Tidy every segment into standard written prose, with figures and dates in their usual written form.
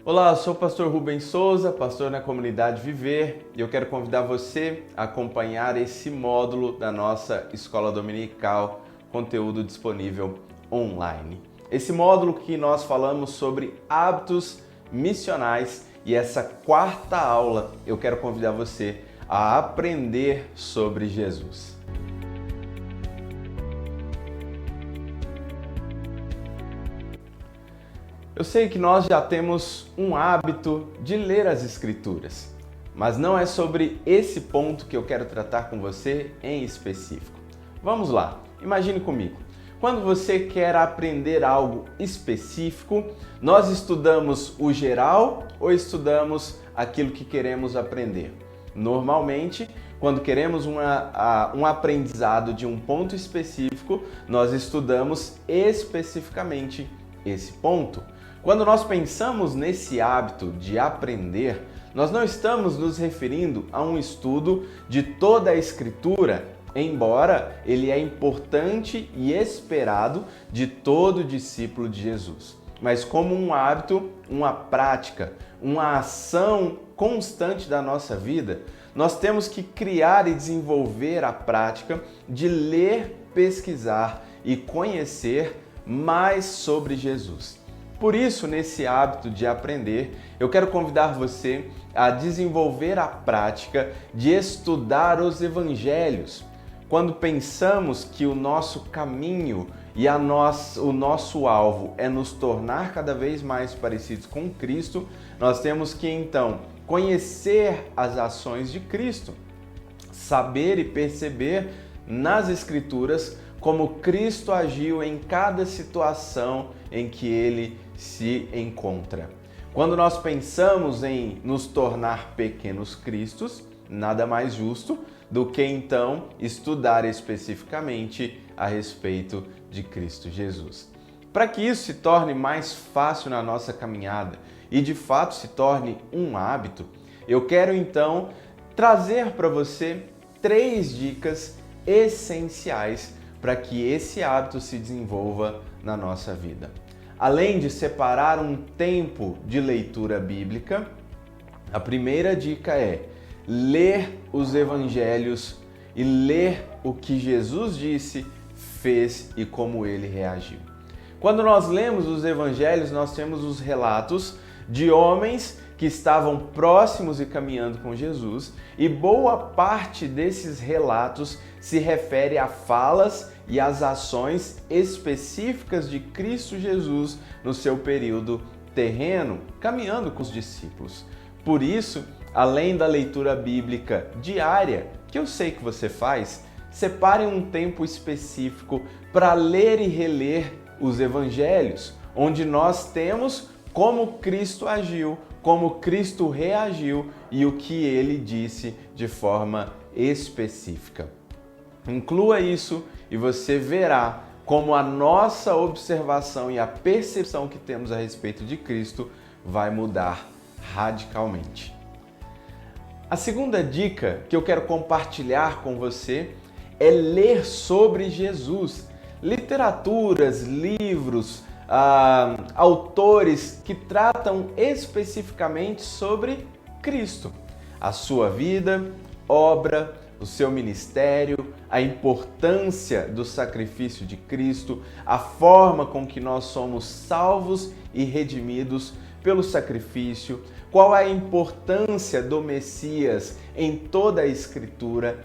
Olá, eu sou o pastor Rubens Souza, pastor na comunidade Viver, e eu quero convidar você a acompanhar esse módulo da nossa escola dominical, conteúdo disponível online. Esse módulo que nós falamos sobre hábitos missionais, e essa quarta aula eu quero convidar você a aprender sobre Jesus. Eu sei que nós já temos um hábito de ler as Escrituras, mas não é sobre esse ponto que eu quero tratar com você em específico. Vamos lá, imagine comigo. Quando você quer aprender algo específico, nós estudamos o geral ou estudamos aquilo que queremos aprender? Normalmente, quando queremos um aprendizado de um ponto específico, nós estudamos especificamente esse ponto. Quando nós pensamos nesse hábito de aprender, nós não estamos nos referindo a um estudo de toda a Escritura, embora ele é importante e esperado de todo discípulo de Jesus, mas como um hábito, uma prática, uma ação constante da nossa vida, nós temos que criar e desenvolver a prática de ler, pesquisar e conhecer mais sobre Jesus. Por isso, nesse hábito de aprender, eu quero convidar você a desenvolver a prática de estudar os evangelhos. Quando pensamos que o nosso caminho e o nosso alvo é nos tornar cada vez mais parecidos com Cristo, nós temos que então conhecer as ações de Cristo, saber e perceber nas Escrituras como Cristo agiu em cada situação em que ele se encontra. Quando nós pensamos em nos tornar pequenos cristos, nada mais justo do que então estudar especificamente a respeito de Cristo Jesus. Para que isso se torne mais fácil na nossa caminhada e de fato se torne um hábito, eu quero então trazer para você 3 dicas essenciais para que esse hábito se desenvolva na nossa vida. Além de separar um tempo de leitura bíblica, a primeira dica é ler os evangelhos e ler o que Jesus disse, fez e como ele reagiu. Quando nós lemos os evangelhos, nós temos os relatos de homens que estavam próximos e caminhando com Jesus, e boa parte desses relatos se refere a falas e às ações específicas de Cristo Jesus no seu período terreno, caminhando com os discípulos. Por isso, além da leitura bíblica diária, que eu sei que você faz, separe um tempo específico para ler e reler os evangelhos, onde nós temos como Cristo agiu, como Cristo reagiu e o que ele disse de forma específica. Inclua isso e você verá como a nossa observação e a percepção que temos a respeito de Cristo vai mudar radicalmente. A segunda dica que eu quero compartilhar com você é ler sobre Jesus. Literaturas, livros, autores que tratam especificamente sobre Cristo, a sua vida, obra, o seu ministério, a importância do sacrifício de Cristo, a forma com que nós somos salvos e redimidos pelo sacrifício, qual a importância do Messias em toda a Escritura.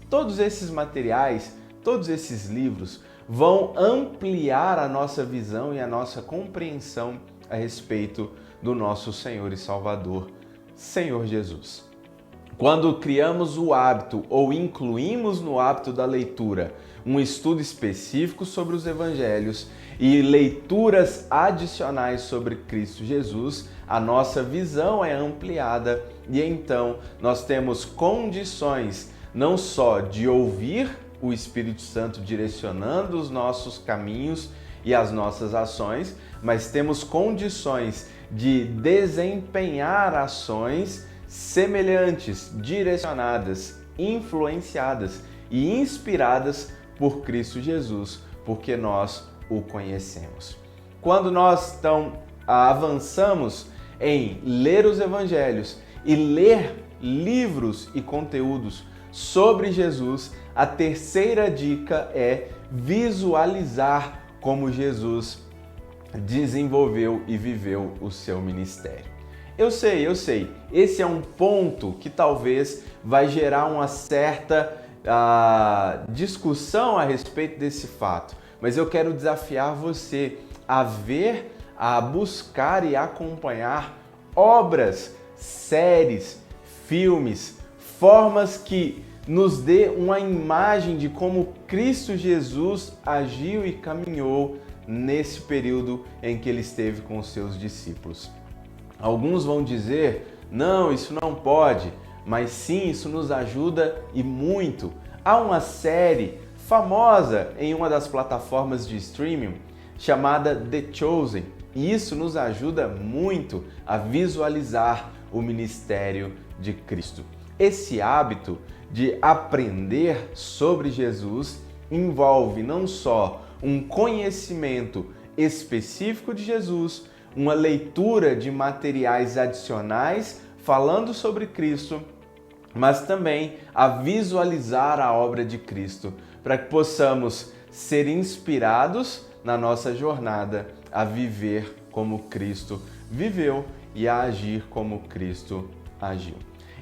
Todos esses materiais, todos esses livros vão ampliar a nossa visão e a nossa compreensão a respeito do nosso Senhor e Salvador, Senhor Jesus. Quando criamos o hábito ou incluímos no hábito da leitura um estudo específico sobre os evangelhos e leituras adicionais sobre Cristo Jesus, a nossa visão é ampliada e então nós temos condições não só de ouvir o Espírito Santo direcionando os nossos caminhos e as nossas ações, mas temos condições de desempenhar ações semelhantes, direcionadas, influenciadas e inspiradas por Cristo Jesus, porque nós o conhecemos. Quando nós então avançamos em ler os evangelhos e ler livros e conteúdos sobre Jesus, a terceira dica é visualizar como Jesus desenvolveu e viveu o seu ministério. Eu sei, esse é um ponto que talvez vai gerar uma certa discussão a respeito desse fato, mas eu quero desafiar você a ver, a buscar e acompanhar obras, séries, filmes, formas que nos dê uma imagem de como Cristo Jesus agiu e caminhou nesse período em que ele esteve com os seus discípulos. Alguns vão dizer, não, isso não pode, mas sim, isso nos ajuda e muito. Há uma série famosa em uma das plataformas de streaming chamada The Chosen, e isso nos ajuda muito a visualizar o ministério de Cristo. Esse hábito de aprender sobre Jesus envolve não só um conhecimento específico de Jesus, uma leitura de materiais adicionais falando sobre Cristo, mas também a visualizar a obra de Cristo, para que possamos ser inspirados na nossa jornada a viver como Cristo viveu e a agir como Cristo agiu.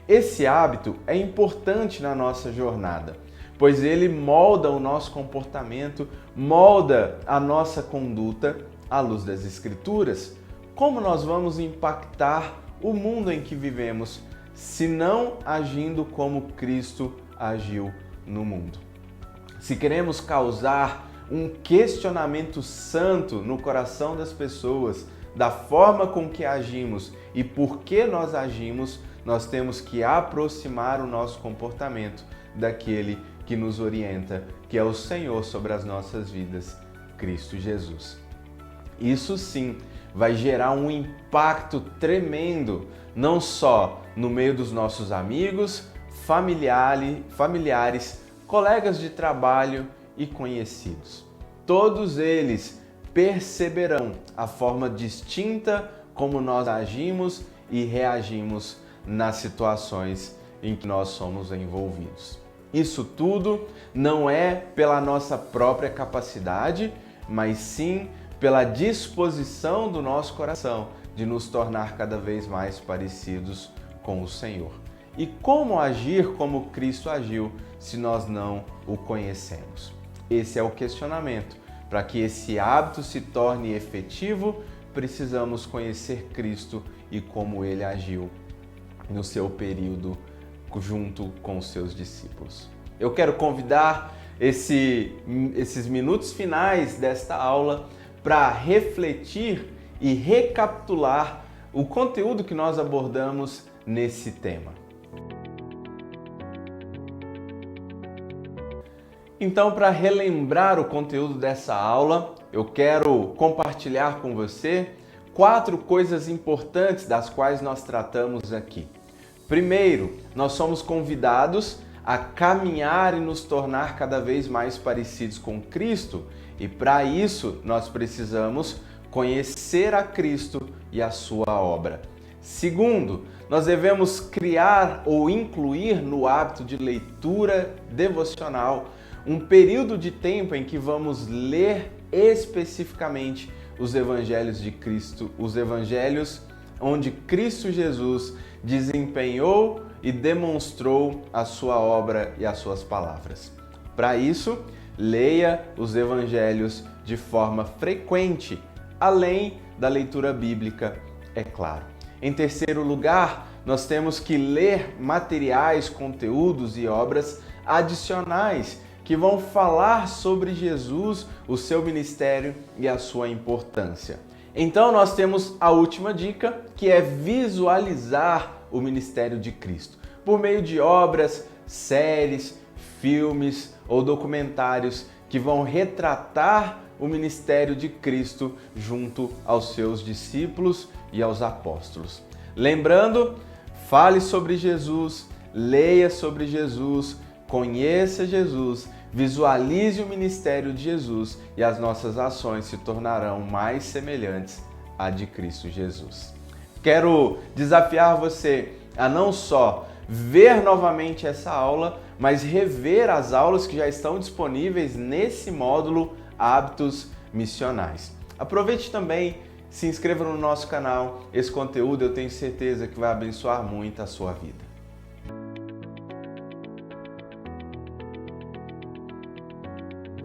Esse hábito é importante na nossa jornada, pois ele molda o nosso comportamento, molda a nossa conduta à luz das Escrituras. Como nós vamos impactar o mundo em que vivemos, se não agindo como Cristo agiu no mundo? Se queremos causar um questionamento santo no coração das pessoas, da forma com que agimos e por que nós agimos, nós temos que aproximar o nosso comportamento daquele que nos orienta, que é o Senhor sobre as nossas vidas, Cristo Jesus. Isso sim vai gerar um impacto tremendo, não só no meio dos nossos amigos, familiares, colegas de trabalho e conhecidos. Todos eles perceberão a forma distinta como nós agimos e reagimos nas situações em que nós somos envolvidos. Isso tudo não é pela nossa própria capacidade, mas sim pela disposição do nosso coração de nos tornar cada vez mais parecidos com o Senhor. E como agir como Cristo agiu se nós não o conhecemos? Esse é o questionamento. Para que esse hábito se torne efetivo, precisamos conhecer Cristo e como ele agiu no seu período junto com os seus discípulos. Eu quero convidar esses minutos finais desta aula para refletir e recapitular o conteúdo que nós abordamos nesse tema. Então, para relembrar o conteúdo dessa aula, eu quero compartilhar com você 4 coisas importantes das quais nós tratamos aqui. Primeiro, nós somos convidados a caminhar e nos tornar cada vez mais parecidos com Cristo, e para isso nós precisamos conhecer a Cristo e a sua obra. Segundo, nós devemos criar ou incluir no hábito de leitura devocional um período de tempo em que vamos ler especificamente os evangelhos de Cristo, os evangelhos onde Cristo Jesus desempenhou e demonstrou a sua obra e as suas palavras. Para isso, leia os evangelhos de forma frequente, além da leitura bíblica, é claro. Em terceiro lugar, nós temos que ler materiais, conteúdos e obras adicionais que vão falar sobre Jesus, o seu ministério e a sua importância. Então nós temos a última dica, que é visualizar o ministério de Cristo, por meio de obras, séries, filmes ou documentários que vão retratar o ministério de Cristo junto aos seus discípulos e aos apóstolos. Lembrando, fale sobre Jesus, leia sobre Jesus, conheça Jesus, visualize o ministério de Jesus e as nossas ações se tornarão mais semelhantes à de Cristo Jesus. Quero desafiar você a não só ver novamente essa aula, mas rever as aulas que já estão disponíveis nesse módulo Hábitos Missionais. Aproveite também, se inscreva no nosso canal. Esse conteúdo eu tenho certeza que vai abençoar muito a sua vida.